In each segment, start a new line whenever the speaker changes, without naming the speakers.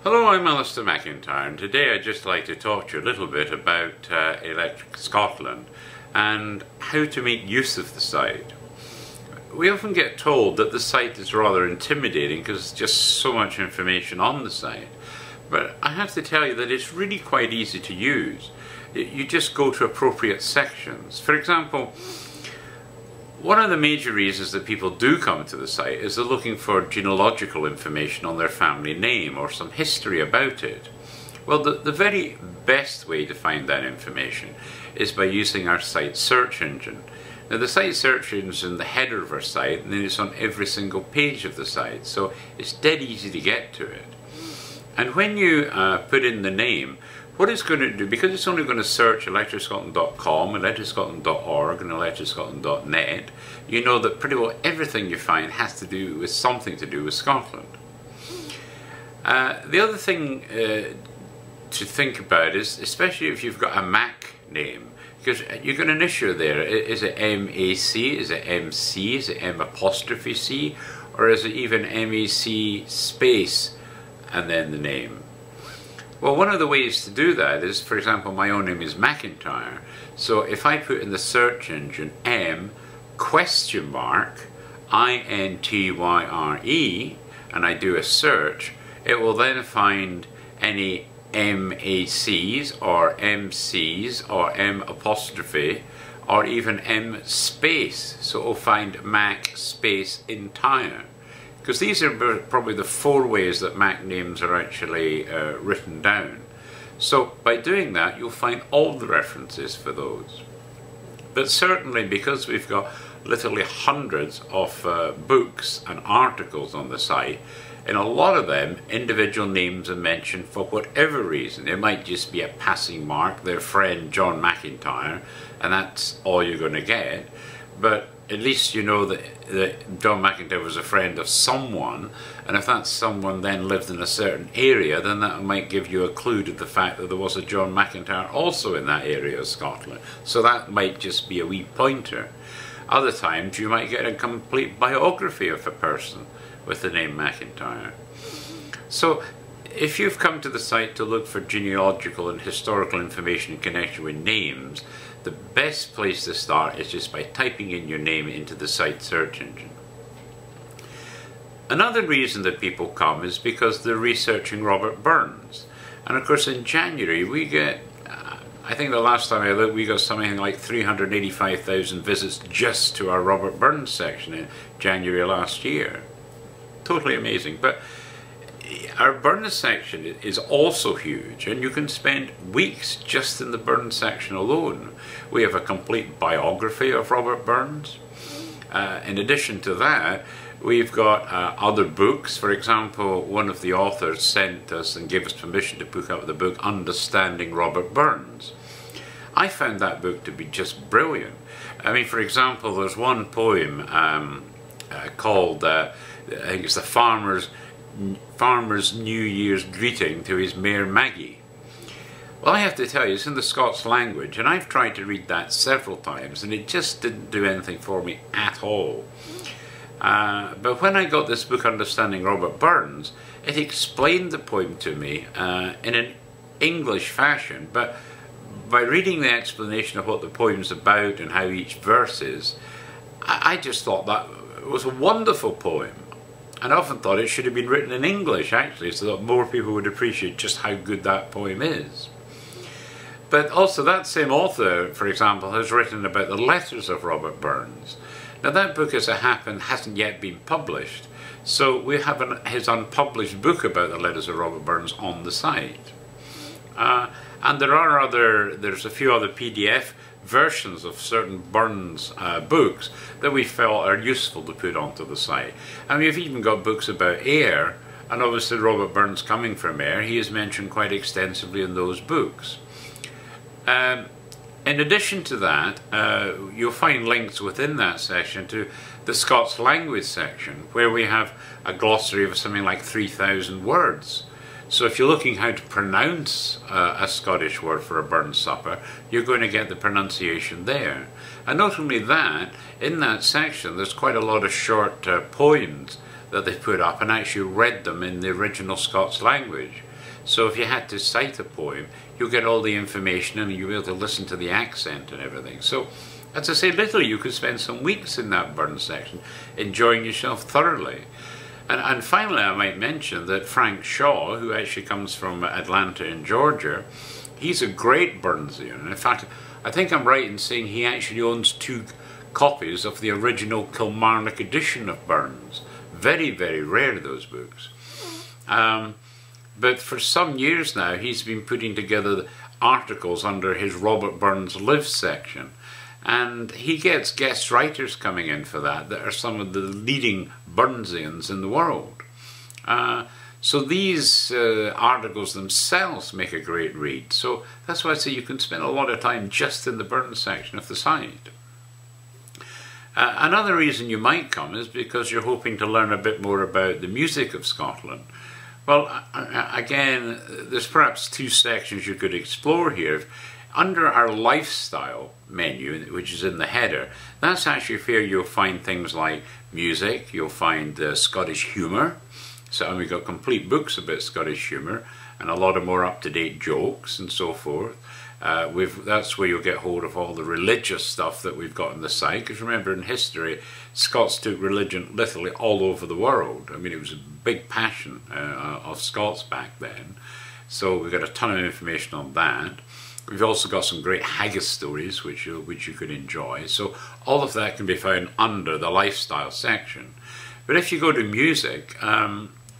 Hello, I'm Alistair McIntyre, and today I'd just like to talk to you a little bit about Electric Scotland and how to make use of the site. We often get told that the site is rather intimidating because there's just so much information on the site, but I have to tell you that it's really quite easy to use. You just go to appropriate sections. For example, one of the major reasons that people do come to the site is they're looking for genealogical information on their family name or some history about it. Well, the very best way to find that information is by using our site search engine. Now, the site search engine is in the header of our site, and then it's on every single page of the site, so it's dead easy to get to it. And when you put in the name, what it's going to do, because it's only going to search electricscotland.com, electricscotland.org and electricscotland.net, you know that pretty well everything you find has to do with something to do with Scotland. The other thing to think about is, especially if you've got a Mac name, because you've got an issue there. Is it M-A-C, is it M-C, is it M''C, or is it even M-A-C space and then the name? Well, one of the ways to do that is, for example, my own name is McIntyre. So if I put in the search engine M?INTYRE and I do a search, it will then find any M-A-Cs or M-Cs or M'' or even M space. So it will find Mac space entire. Because these are probably the 4 ways that Mac names are actually written down. So by doing that, you'll find all the references for those. But certainly, because we've got literally hundreds of books and articles on the site, in a lot of them, individual names are mentioned for whatever reason. It might just be a passing mark, their friend John McIntyre, and that's all you're going to get. But at least you know that John McIntyre was a friend of someone, and if that someone then lived in a certain area, then that might give you a clue to the fact that there was a John McIntyre also in that area of Scotland. So that might just be a wee pointer. Other times you might get a complete biography of a person with the name McIntyre. So if you've come to the site to look for genealogical and historical information in connection with names, the best place to start is just by typing in your name into the site search engine. Another reason that people come is because they're researching Robert Burns. And of course in January we get, I think the last time I looked, we got something like 385,000 visits just to our Robert Burns section in January last year. Totally amazing. But our Burns section is also huge, and you can spend weeks just in the Burns section alone. We have a complete biography of Robert Burns. In addition to that, we've got other books. For example, one of the authors sent us and gave us permission to put up the book Understanding Robert Burns. I found that book to be just brilliant. I mean, for example, there's one poem called, I think it's the Farmer's New Year's greeting to his mare Maggie. Well, I have to tell you, it's in the Scots language, and I've tried to read that several times, and it just didn't do anything for me at all. But when I got this book, Understanding Robert Burns, it explained the poem to me in an English fashion, but by reading the explanation of what the poem's about and how each verse is, I just thought that was a wonderful poem. And I often thought it should have been written in English, actually, so that more people would appreciate just how good that poem is. But also that same author, for example, has written about the letters of Robert Burns. Now that book, as it happened, hasn't yet been published, so we have his unpublished book about the letters of Robert Burns on the site. And there's a few other PDF versions of certain Burns books that we felt are useful to put onto the site. And we've even got books about Ayr, and obviously Robert Burns coming from Ayr, he is mentioned quite extensively in those books. In addition to that, you'll find links within that section to the Scots language section, where we have a glossary of something like 3,000 words. So if you're looking how to pronounce a Scottish word for a Burns supper, you're going to get the pronunciation there. And not only that, in that section there's quite a lot of short poems that they put up, and actually read them in the original Scots language. So if you had to cite a poem, you'll get all the information and you'll be able to listen to the accent and everything. So, as I say, literally you could spend some weeks in that Burns section, enjoying yourself thoroughly. And finally, I might mention that Frank Shaw, who actually comes from Atlanta in Georgia, he's a great Burnsian. And in fact, I think I'm right in saying he actually owns 2 copies of the original Kilmarnock edition of Burns. Very, very rare, those books. But for some years now, he's been putting together articles under his Robert Burns Lives section. And he gets guest writers coming in for that are some of the leading Burnsians in the world. So these articles themselves make a great read. So that's why I say you can spend a lot of time just in the Burns section of the site. Another reason you might come is because you're hoping to learn a bit more about the music of Scotland. Well, again, there's perhaps 2 sections you could explore here. Under our lifestyle menu, which is in the header, that's actually where you'll find things like music, you'll find Scottish humour. So we've got complete books about Scottish humour and a lot of more up-to-date jokes and so forth. That's where you'll get hold of all the religious stuff that we've got on the site, because remember, in history, Scots took religion literally all over the world. I mean, it was a big passion of Scots back then. So we've got a ton of information on that. We've also got some great haggis stories which you could enjoy. So all of that can be found under the lifestyle section. But if you go to music,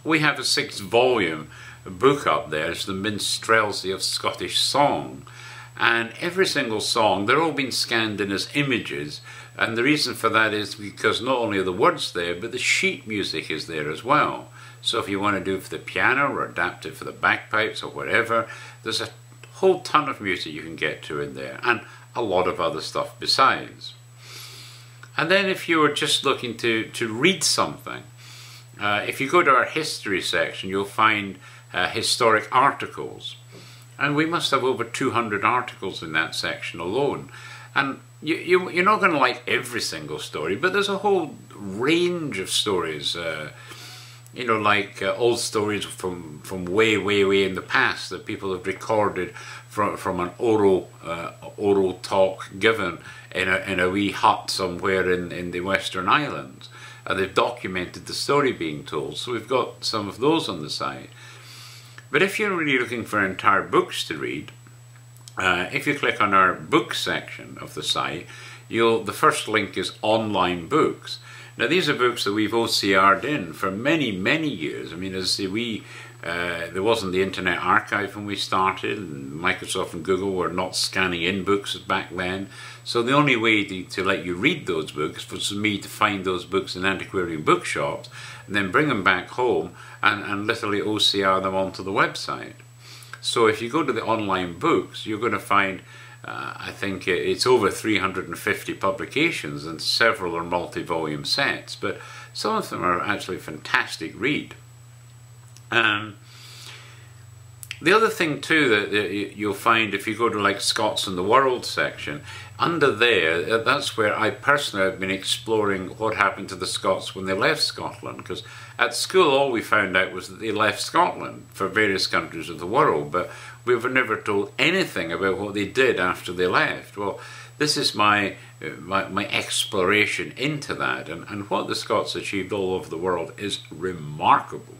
we have a 6-volume book up there. It's the Minstrelsy of Scottish Song. And every single song, they're all been scanned in as images. And the reason for that is because not only are the words there, but the sheet music is there as well. So if you want to do it for the piano or adapt it for the bagpipes or whatever, there's a whole ton of music you can get to in there, and a lot of other stuff besides. And then if you were just looking to read something, if you go to our history section, you'll find historic articles. And we must have over 200 articles in that section alone. And you're not going to like every single story, but there's a whole range of stories, you know, like old stories from way, way, way in the past that people have recorded from an oral talk given in a wee hut somewhere in the Western Islands. They've documented the story being told, so we've got some of those on the site. But if you're really looking for entire books to read, if you click on our books section of the site, the first link is online books. Now these are books that we've OCR'd in for many, many years. I mean, as I say, there wasn't the Internet Archive when we started, and Microsoft and Google were not scanning in books back then. So the only way to let you read those books was for me to find those books in antiquarian bookshops and then bring them back home and literally OCR them onto the website. So if you go to the online books, you're going to find, I think it's over 350 publications, and several are multi-volume sets, but some of them are actually a fantastic read. The other thing too that you'll find if you go to like Scots in the World section, under there, that's where I personally have been exploring what happened to the Scots when they left Scotland, because at school all we found out was that they left Scotland for various countries of the world, but we were never told anything about what they did after they left. Well, this is my exploration into that, and what the Scots achieved all over the world is remarkable.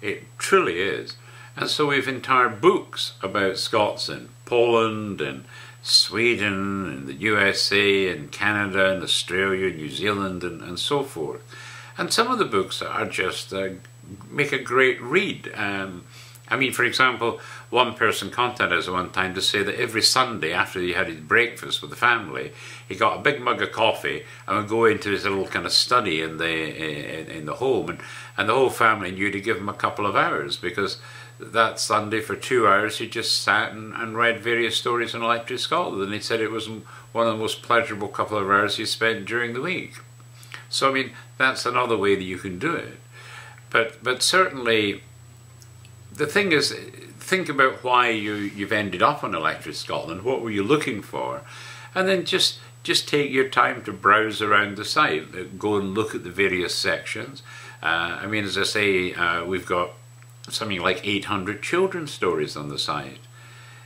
It truly is. And so we have entire books about Scots in Poland and Sweden and the USA and Canada and Australia, New Zealand and so forth. And some of the books are just make a great read. I mean, for example, one person contacted us at one time to say that every Sunday after he had his breakfast with the family, he got a big mug of coffee and would go into his little kind of study in the home, and the whole family knew to give him a couple of hours, because that Sunday for 2 hours he just sat and read various stories on Electric Scotland, and he said it was one of the most pleasurable couple of hours he spent during the week. So I mean, that's another way that you can do it. But certainly the thing is, think about why you've ended up on Electric Scotland. What were you looking for? And then just take your time to browse around the site. Go and look at the various sections. I mean, as I say, we've got something like 800 children's stories on the site.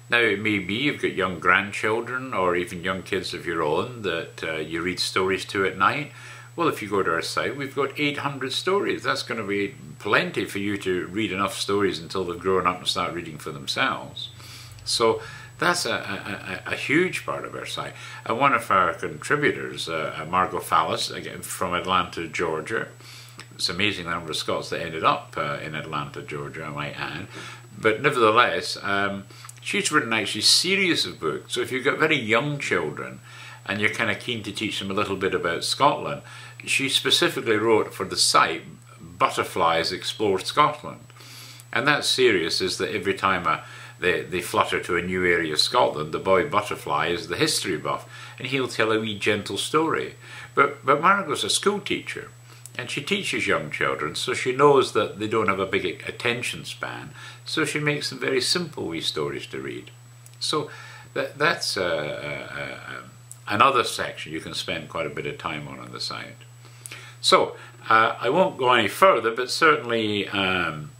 Now, it may be you've got young grandchildren or even young kids of your own that you read stories to at night. Well, if you go to our site, we've got 800 stories. That's going to be plenty for you to read enough stories until they've grown up and start reading for themselves. So that's a huge part of our site. And one of our contributors, Margot Fallis, again from Atlanta, Georgia. It's amazing the number of Scots that ended up in Atlanta, Georgia, I might add. But nevertheless, she's written actually a series of books. So if you've got very young children and you're kind of keen to teach them a little bit about Scotland, she specifically wrote for the site Butterflies Explore Scotland. And that series is that every time they flutter to a new area of Scotland, the boy Butterfly is the history buff, and he'll tell a wee gentle story. But Margot's a school teacher, and she teaches young children, so she knows that they don't have a big attention span, so she makes them very simple wee stories to read. So that's another section you can spend quite a bit of time on the site. So I won't go any further, but certainly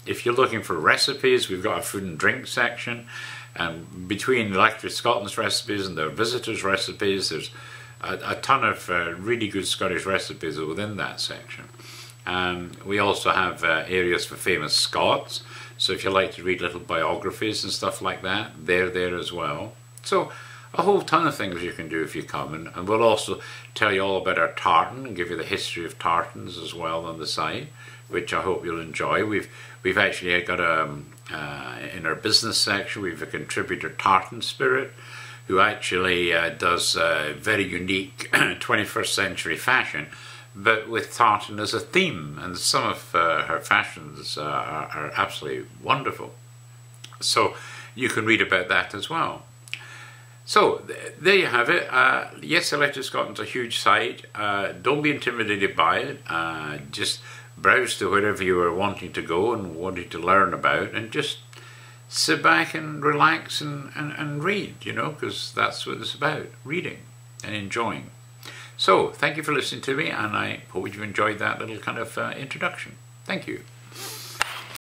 if you're looking for recipes, we've got a food and drink section, and between Electric Scotland's recipes and their visitors' recipes, there's a ton of really good Scottish recipes within that section. We also have areas for famous Scots, so if you like to read little biographies and stuff like that, they're there as well. So a whole ton of things you can do if you come, and we'll also tell you all about our tartan and give you the history of tartans as well on the site, which I hope you'll enjoy. We've actually got in our business section, we've a contributor, Tartan Spirit, who actually does very unique 21st century fashion, but with tartan as a theme, and some of her fashions are absolutely wonderful. So you can read about that as well. So there you have it. Yes, Electric Scotland's a huge site. Don't be intimidated by it. Just browse to wherever you are wanting to go and wanting to learn about, and just sit back and relax and read, you know, because that's what it's about, reading and enjoying. So thank you for listening to me, and I hope you've enjoyed that little kind of introduction. Thank you.